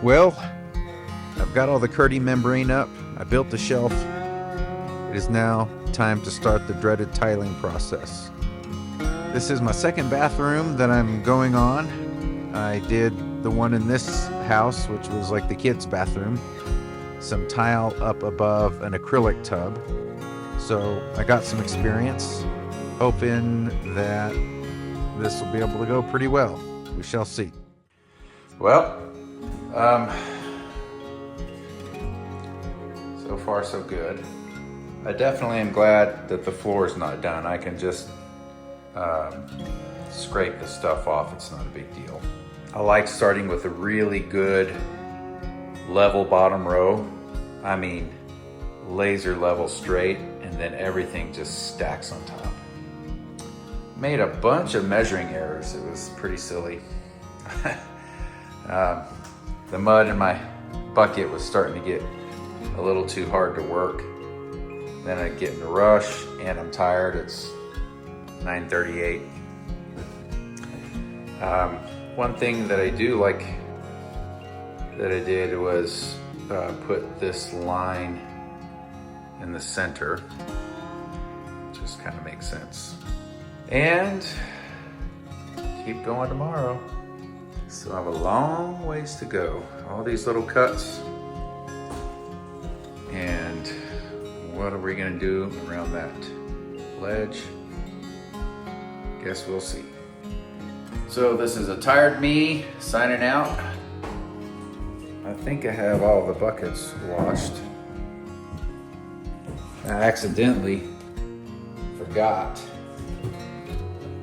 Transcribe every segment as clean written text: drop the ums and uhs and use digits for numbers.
Well, I've got all the Kerdi membrane up. I built the shelf. It is now time to start the dreaded tiling process. This is my second bathroom that I'm going on. I did the one in this house, which was like the kids' bathroom. Some tile up above an acrylic tub. So I got some experience, hoping that this will be able to go pretty well. We shall see. Well, so far so good. I definitely am glad that the floor is not done. I can just scrape the stuff off. It's not a big deal. I like starting with a really good level bottom row. I mean, laser level straight, and then everything just stacks on top. Made a bunch of measuring errors. It was pretty silly. The mud in my bucket was starting to get a little too hard to work. Then I get in a rush and I'm tired. It's 9:38. One thing that I do like that I did was put this line in the center. Just kind of makes sense. And keep going tomorrow. So I have a long ways to go. All these little cuts. And what are we gonna do around that ledge? Guess we'll see. So this is a tired me signing out. I think I have all the buckets washed. I accidentally forgot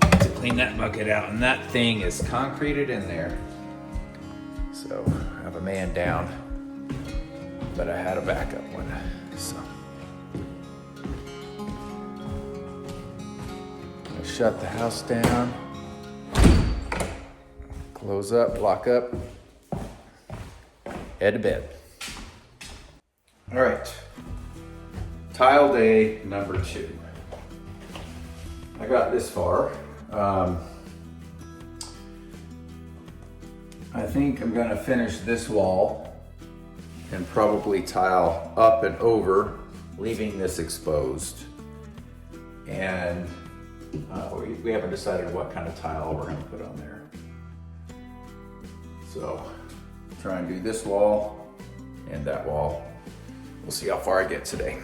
to clean that bucket out, and that thing is concreted in there. So I have a man down, but I had a backup one. So I shut the house down, close up, lock up, head to bed. All right, tile day number 2. I got this far. I think I'm gonna finish this wall and probably tile up and over, leaving this exposed. And we haven't decided what kind of tile we're gonna put on there. So try and do this wall and that wall. We'll see how far I get today.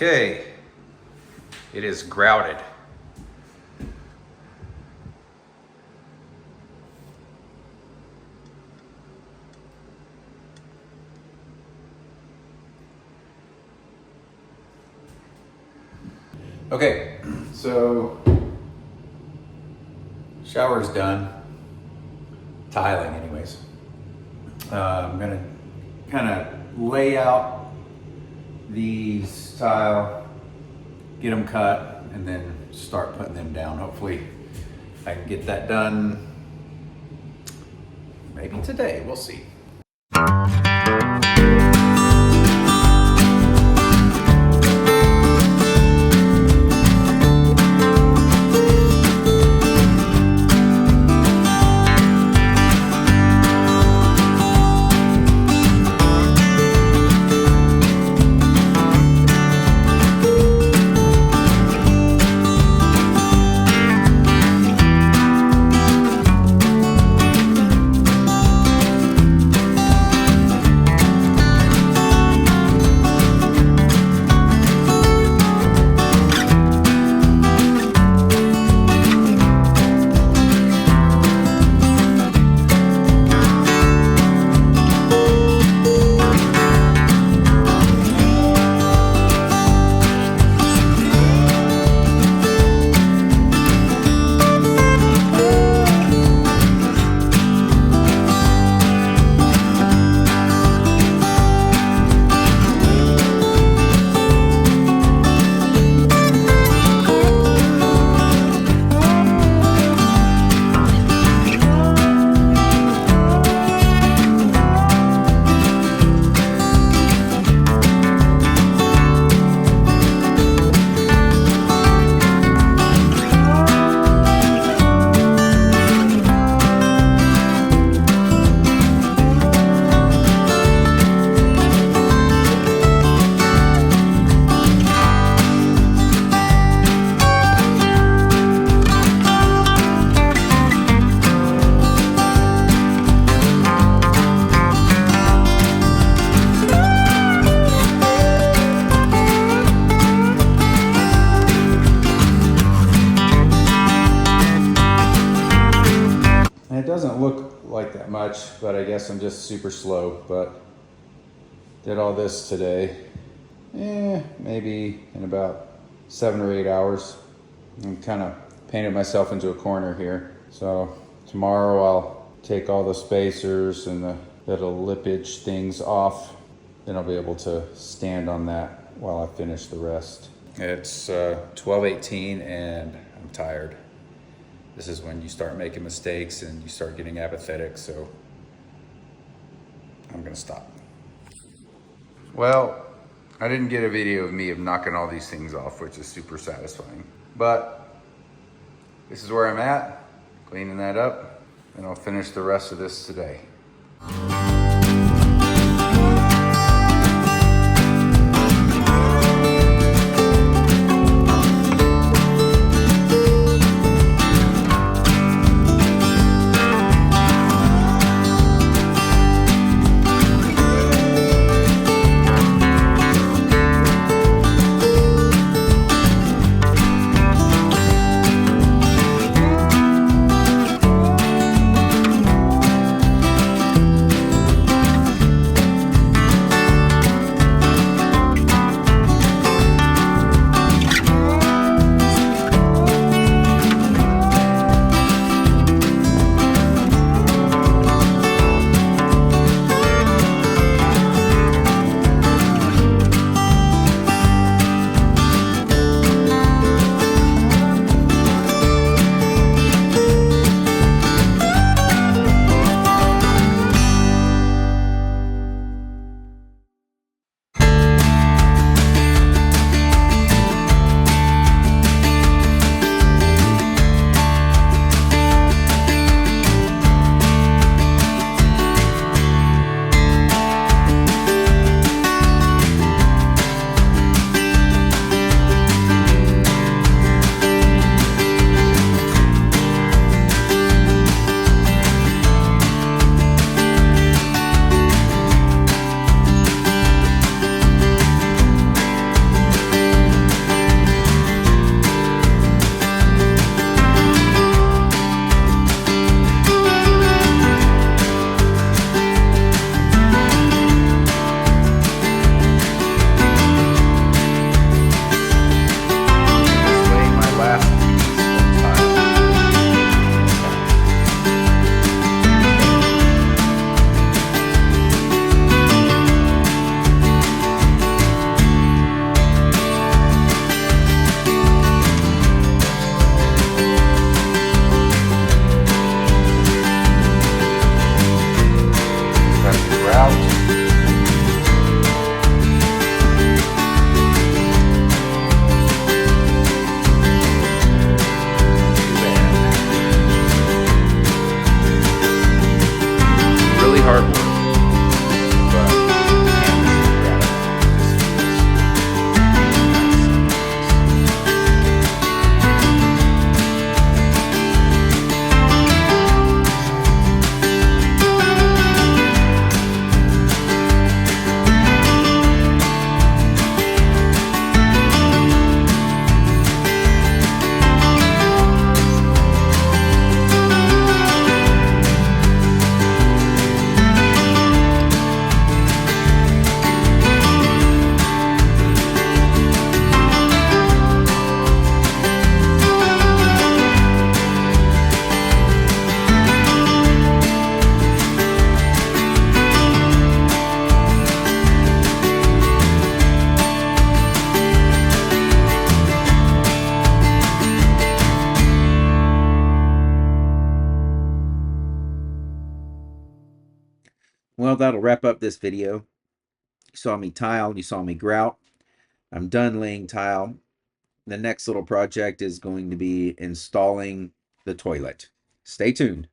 Okay, it is grouted. Okay, so shower's done. Tiling anyways. I'm gonna kind of lay out these tile, get them cut, and then start putting them down. Hopefully I can get that done maybe today, we'll see. It doesn't look like that much, but I guess I'm just super slow. But did all this today, maybe in about 7 or 8 hours. I'm kind of painted myself into a corner here. So tomorrow I'll take all the spacers and the little lippage things off. Then I'll be able to stand on that while I finish the rest. It's 12:18 and I'm tired. This is when you start making mistakes and you start getting apathetic, so I'm gonna stop. Well, I didn't get a video of me knocking all these things off, which is super satisfying. But this is where I'm at, cleaning that up, and I'll finish the rest of this today. Well, that'll wrap up this video. You saw me tile, you saw me grout. I'm done laying tile. The next little project is going to be installing the toilet. Stay tuned.